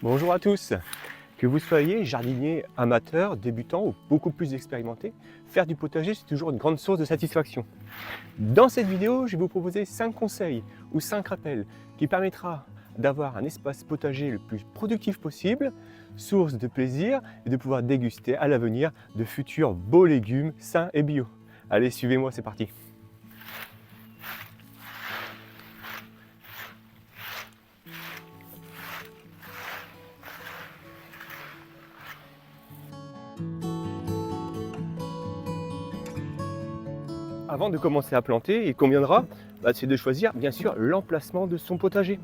Bonjour à tous. Que vous soyez jardinier amateur, débutant ou beaucoup plus expérimenté, faire du potager c'est toujours une grande source de satisfaction. Dans cette vidéo, je vais vous proposer 5 conseils ou 5 rappels qui permettra d'avoir un espace potager le plus productif possible, source de plaisir et de pouvoir déguster à l'avenir de futurs beaux légumes sains et bio. Allez, suivez-moi, c'est parti. Avant de commencer à planter, il conviendra c'est de choisir bien sûr l'emplacement de son potager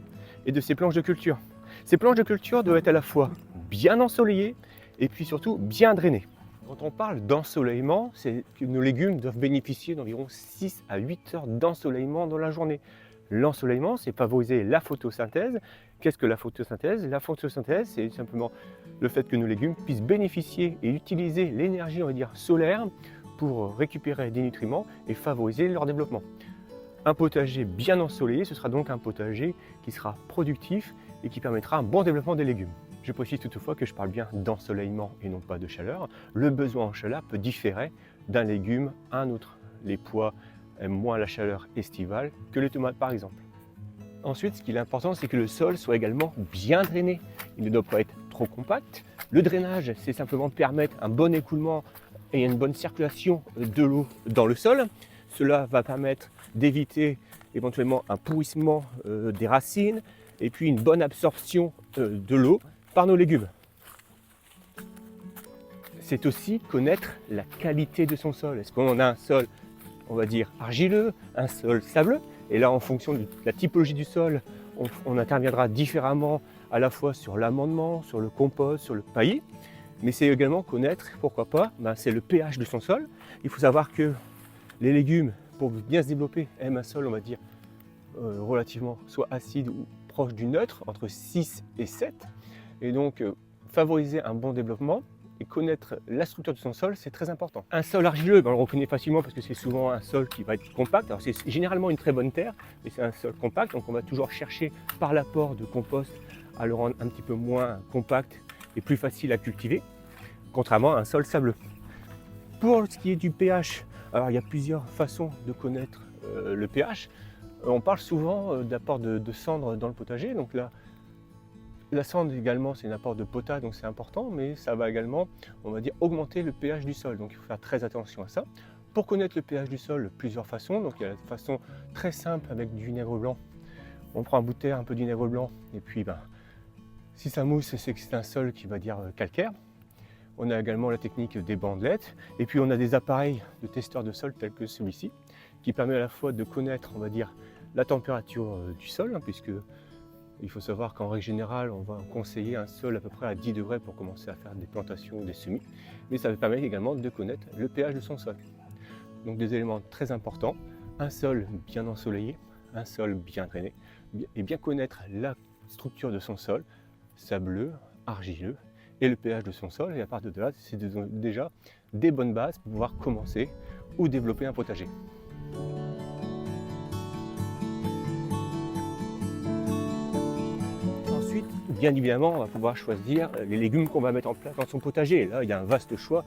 et de ses planches de culture. Ces planches de culture doivent être à la fois bien ensoleillées et puis surtout bien drainées. Quand on parle d'ensoleillement, c'est que nos légumes doivent bénéficier d'environ 6 à 8 heures d'ensoleillement dans la journée. L'ensoleillement, c'est favoriser la photosynthèse. Qu'est-ce que la photosynthèse? La photosynthèse, c'est simplement le fait que nos légumes puissent bénéficier et utiliser l'énergie, on va dire, solaire pour récupérer des nutriments et favoriser leur développement. Un potager bien ensoleillé, ce sera donc un potager qui sera productif et qui permettra un bon développement des légumes. Je précise toutefois que je parle bien d'ensoleillement et non pas de chaleur. Le besoin en chaleur peut différer d'un légume à un autre. Les pois aiment moins la chaleur estivale que les tomates par exemple. Ensuite, ce qui est important, c'est que le sol soit également bien drainé. Il ne doit pas être trop compact. Le drainage, c'est simplement permettre un bon écoulement et une bonne circulation de l'eau dans le sol. Cela va permettre d'éviter éventuellement un pourrissement des racines et puis une bonne absorption de l'eau par nos légumes. C'est aussi connaître la qualité de son sol. Est-ce qu'on a un sol, on va dire, argileux, un sol sableux? Et là, en fonction de la typologie du sol, on interviendra différemment à la fois sur l'amendement, sur le compost, sur le paillis. Mais c'est également connaître, pourquoi pas, c'est le pH de son sol. Il faut savoir que les légumes, pour bien se développer, aiment un sol, on va dire, relativement soit acide ou proche du neutre, entre 6 et 7. Et donc, favoriser un bon développement et connaître la structure de son sol, c'est très important. Un sol argileux, on le reconnaît facilement parce que c'est souvent un sol qui va être compact. Alors c'est généralement une très bonne terre, mais c'est un sol compact, donc on va toujours chercher par l'apport de compost à le rendre un petit peu moins compact et plus facile à cultiver, contrairement à un sol sableux. Pour ce qui est du pH, alors il y a plusieurs façons de connaître le pH. On parle souvent d'apport de cendres dans le potager, donc là, la cendre également c'est un apport de potasse, donc c'est important, mais ça va également, on va dire, augmenter le pH du sol, donc il faut faire très attention à ça. Pour connaître le pH du sol, plusieurs façons, donc il y a la façon très simple avec du vinaigre blanc. On prend un bout de terre, un peu de vinaigre blanc, et puis si ça mousse, c'est que c'est un sol qui va dire calcaire. On a également la technique des bandelettes, et puis on a des appareils de testeurs de sol tels que celui-ci, qui permet à la fois de connaître, on va dire, la température du sol, puisque il faut savoir qu'en règle générale, on va conseiller un sol à peu près à 10 degrés pour commencer à faire des plantations ou des semis, mais ça permet également de connaître le pH de son sol. Donc des éléments très importants, un sol bien ensoleillé, un sol bien drainé, et bien connaître la structure de son sol, sableux, argileux, et le pH de son sol, et à partir de là, c'est déjà des bonnes bases pour pouvoir commencer ou développer un potager. Ensuite, bien évidemment, on va pouvoir choisir les légumes qu'on va mettre en place dans son potager. Et là, il y a un vaste choix,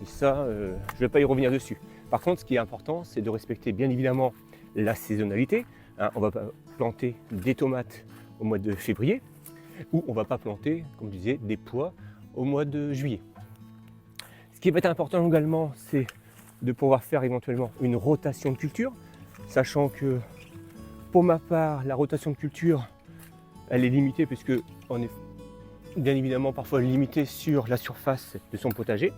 et ça, je ne vais pas y revenir dessus. Par contre, ce qui est important, c'est de respecter bien évidemment la saisonnalité. On ne va pas planter des tomates au mois de février, ou on ne va pas planter, comme je disais, des pois au mois de juillet. Ce qui va être important également, c'est de pouvoir faire éventuellement une rotation de culture, sachant que pour ma part, la rotation de culture, elle est limitée puisque on est bien évidemment parfois limité sur la surface de son potager.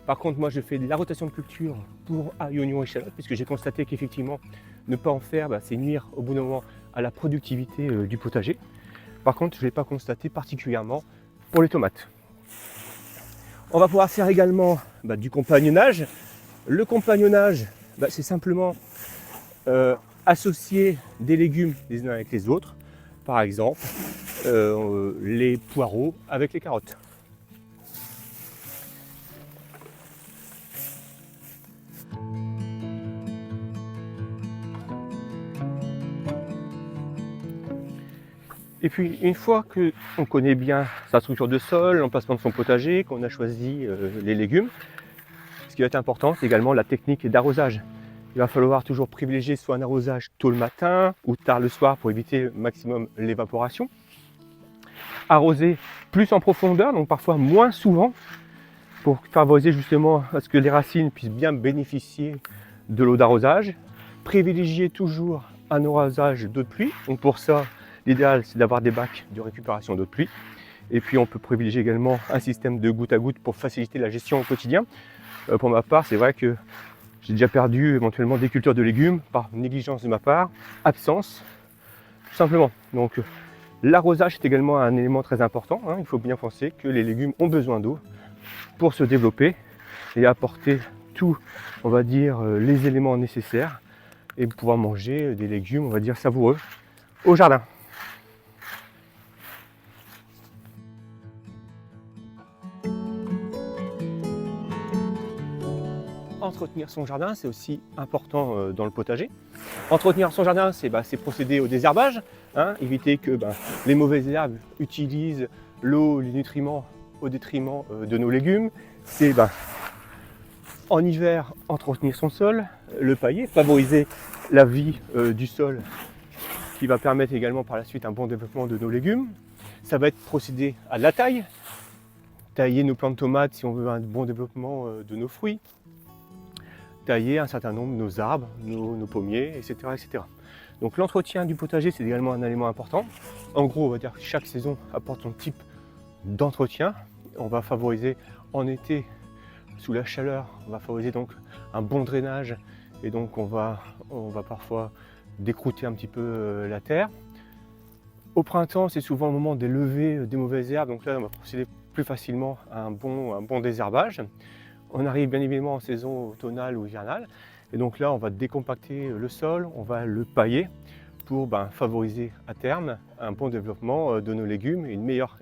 Par contre, moi je fais de la rotation de culture pour ail, oignon et échalotes, puisque j'ai constaté qu'effectivement, ne pas en faire, c'est nuire au bout d'un moment à la productivité du potager. Par contre, je ne l'ai pas constaté particulièrement pour les tomates. On va pouvoir faire également du compagnonnage. Le compagnonnage, c'est simplement associer des légumes les uns avec les autres. Par exemple, les poireaux avec les carottes. Et puis une fois qu'on connaît bien sa structure de sol, l'emplacement de son potager, qu'on a choisi les légumes, ce qui va être important, c'est également la technique d'arrosage. Il va falloir toujours privilégier soit un arrosage tôt le matin ou tard le soir pour éviter au maximum l'évaporation. Arroser plus en profondeur, donc parfois moins souvent, pour favoriser justement à ce que les racines puissent bien bénéficier de l'eau d'arrosage. Privilégier toujours un arrosage d'eau de pluie. Donc pour ça, l'idéal c'est d'avoir des bacs de récupération d'eau de pluie. Et puis on peut privilégier également un système de goutte à goutte pour faciliter la gestion au quotidien. Pour ma part, c'est vrai que j'ai déjà perdu éventuellement des cultures de légumes par négligence de ma part, absence, tout simplement. Donc l'arrosage est également un élément très important. Il faut bien penser que les légumes ont besoin d'eau pour se développer et apporter tout, on va dire, les éléments nécessaires et pouvoir manger des légumes, on va dire, savoureux au jardin. Entretenir son jardin, c'est aussi important dans le potager. Entretenir son jardin, c'est procéder au désherbage, éviter que les mauvaises herbes utilisent l'eau, les nutriments au détriment de nos légumes. C'est en hiver, entretenir son sol, le pailler, favoriser la vie du sol qui va permettre également par la suite un bon développement de nos légumes. Ça va être procéder à la taille, tailler nos plants de tomates si on veut un bon développement de nos fruits, tailler un certain nombre de nos arbres, nos pommiers, etc., etc. Donc l'entretien du potager, c'est également un élément important. En gros, on va dire que chaque saison apporte son type d'entretien. On va favoriser en été, sous la chaleur, on va favoriser donc un bon drainage et donc on va parfois décrouter un petit peu la terre. Au printemps, c'est souvent le moment des levées des mauvaises herbes, donc là on va procéder plus facilement à un bon désherbage. On arrive bien évidemment en saison automnale ou hivernale et donc là on va décompacter le sol, on va le pailler pour favoriser à terme un bon développement de nos légumes et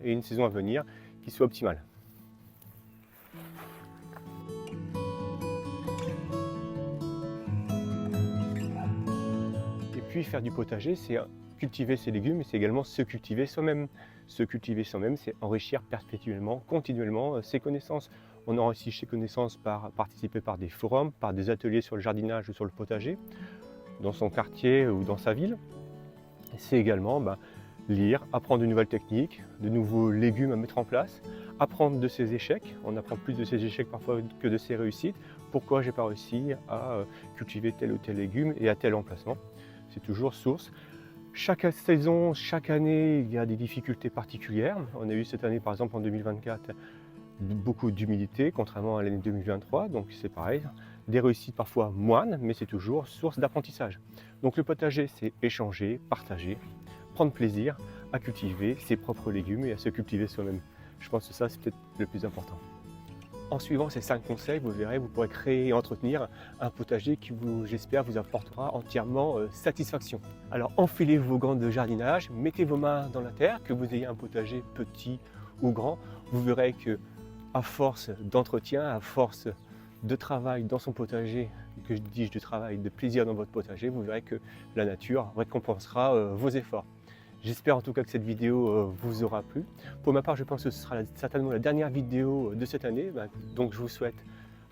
une saison à venir qui soit optimale. Et puis faire du potager, c'est cultiver ses légumes, mais c'est également se cultiver soi-même. Se cultiver soi-même, c'est enrichir perpétuellement, continuellement ses connaissances. On enrichit ses connaissances par participer par des forums, par des ateliers sur le jardinage ou sur le potager, dans son quartier ou dans sa ville. C'est également lire, apprendre de nouvelles techniques, de nouveaux légumes à mettre en place, apprendre de ses échecs. On apprend plus de ses échecs parfois que de ses réussites. Pourquoi j'ai pas réussi à cultiver tel ou tel légume et à tel emplacement. C'est toujours source. Chaque saison, chaque année, il y a des difficultés particulières. On a eu cette année, par exemple, en 2024, beaucoup d'humidité, contrairement à l'année 2023. Donc c'est pareil, des réussites parfois moindres, mais c'est toujours source d'apprentissage. Donc le potager, c'est échanger, partager, prendre plaisir à cultiver ses propres légumes et à se cultiver soi-même. Je pense que ça, c'est peut-être le plus important. En suivant ces 5 conseils, vous verrez, vous pourrez créer et entretenir un potager qui, j'espère, vous apportera entièrement satisfaction. Alors enfilez vos gants de jardinage, mettez vos mains dans la terre, que vous ayez un potager petit ou grand. Vous verrez que à force d'entretien, à force de travail dans son potager, que je dis de travail, de plaisir dans votre potager, vous verrez que la nature récompensera vos efforts. J'espère en tout cas que cette vidéo vous aura plu. Pour ma part, je pense que ce sera certainement la dernière vidéo de cette année. Donc je vous souhaite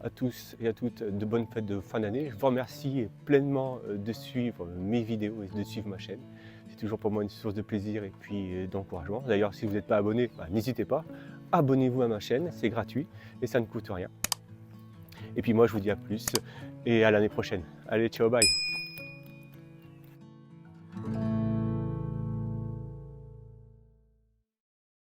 à tous et à toutes de bonnes fêtes de fin d'année. Je vous remercie pleinement de suivre mes vidéos et de suivre ma chaîne. C'est toujours pour moi une source de plaisir et puis d'encouragement. D'ailleurs, si vous n'êtes pas abonné, n'hésitez pas. Abonnez-vous à ma chaîne, c'est gratuit et ça ne coûte rien. Et puis moi, je vous dis à plus et à l'année prochaine. Allez, ciao, bye!